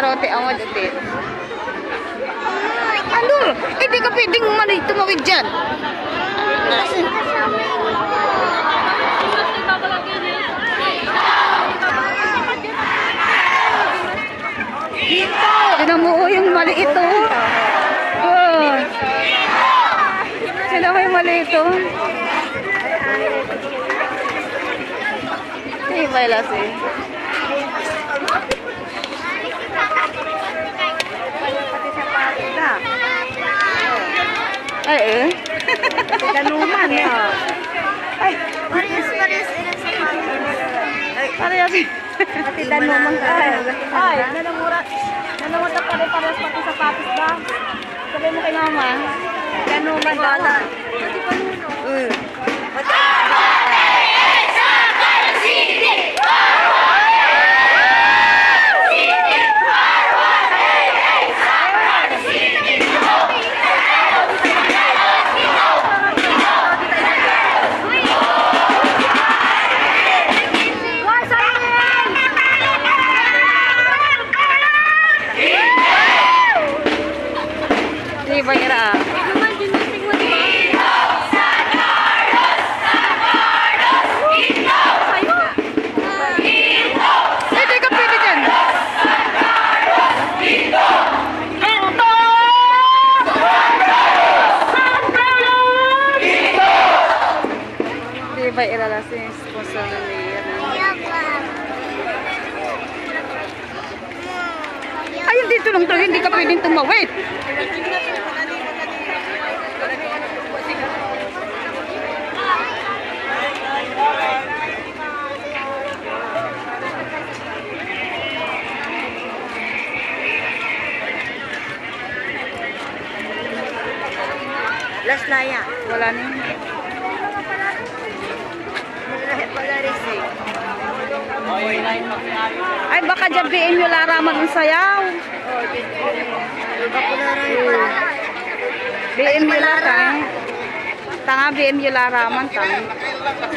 karote ang madutin. Ano? Hindi ka pwedeng tumawid dyan. Tinan mo yung mali ito. Oh. Tinan mo yung mali ito. Ay, bailas eh. Ay, eh. Ganuman ya. Ay, Pares ilang sapatos. parehas eh. Pati danuman ka. Ay, nanamura pare-pares pati sapatos ba? Sabi mo kay mama. Ganuman daw. Di ba ira? Hindi ka pwede dyan. Di ba ira lang si sponsor ng mayor? Ayun dito lang talaga, hindi ka pwedeng tumawid. Last na yan. Wala na yun. Wala rin eh. Ay, baka dyan BM yung laraman ng sayaw. BM yung laraman. Tanga BM yung laraman. Tanga.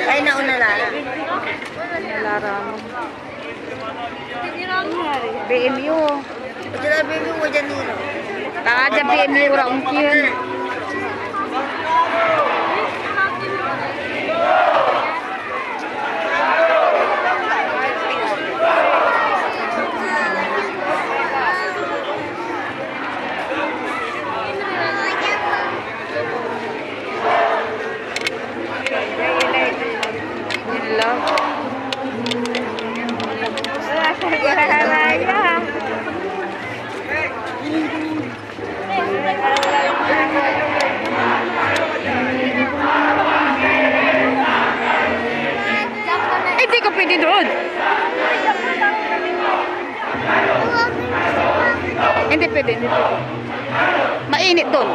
Ay, nauna lara. Yung laraman. BM yung. Ito na baby mo dyan nilo. Tanga dyan BM yung raong kiyon. Hindi ka pwede doon. Hindi pwede, hindi pwede. Mainit doon.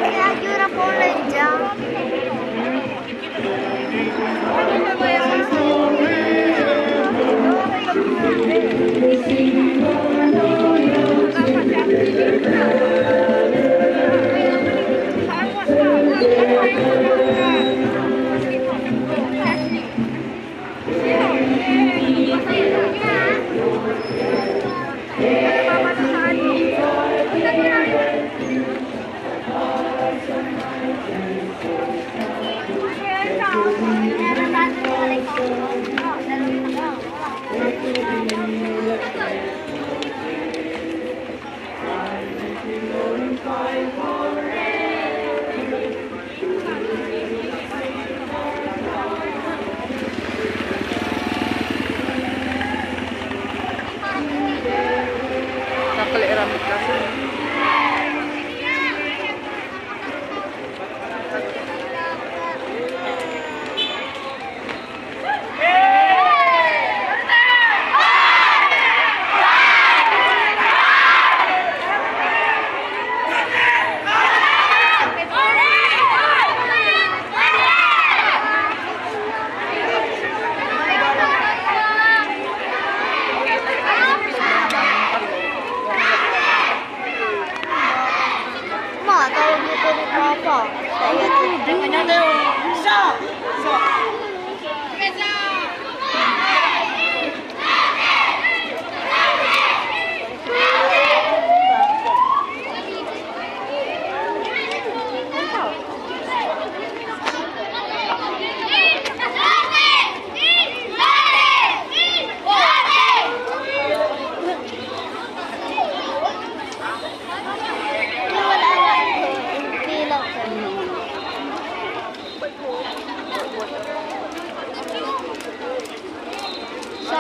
Kaya yura po lang dyan.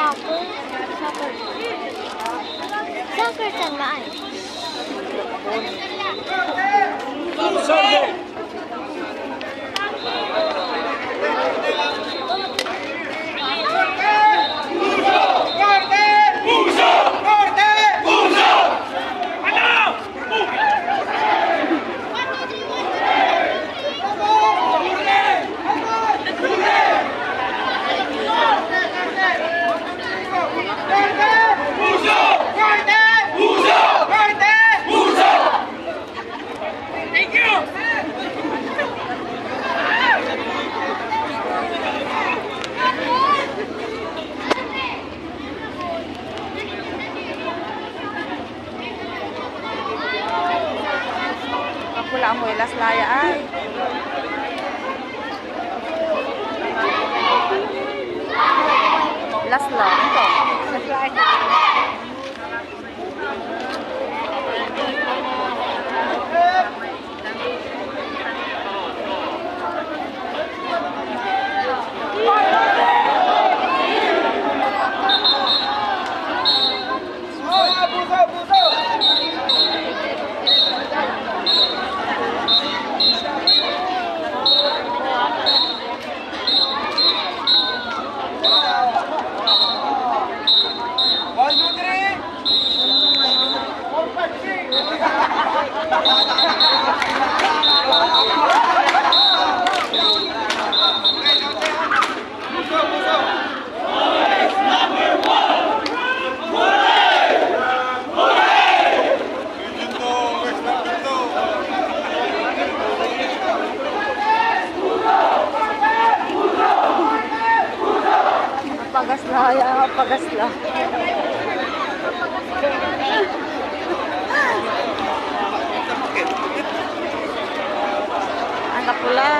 Soccer. Soccer. Soccer saan maan? Kapula ang muelas laya ay. Lasla. Ito. Lasla ay. Pagasla, ya, pagasla. Ang kapula.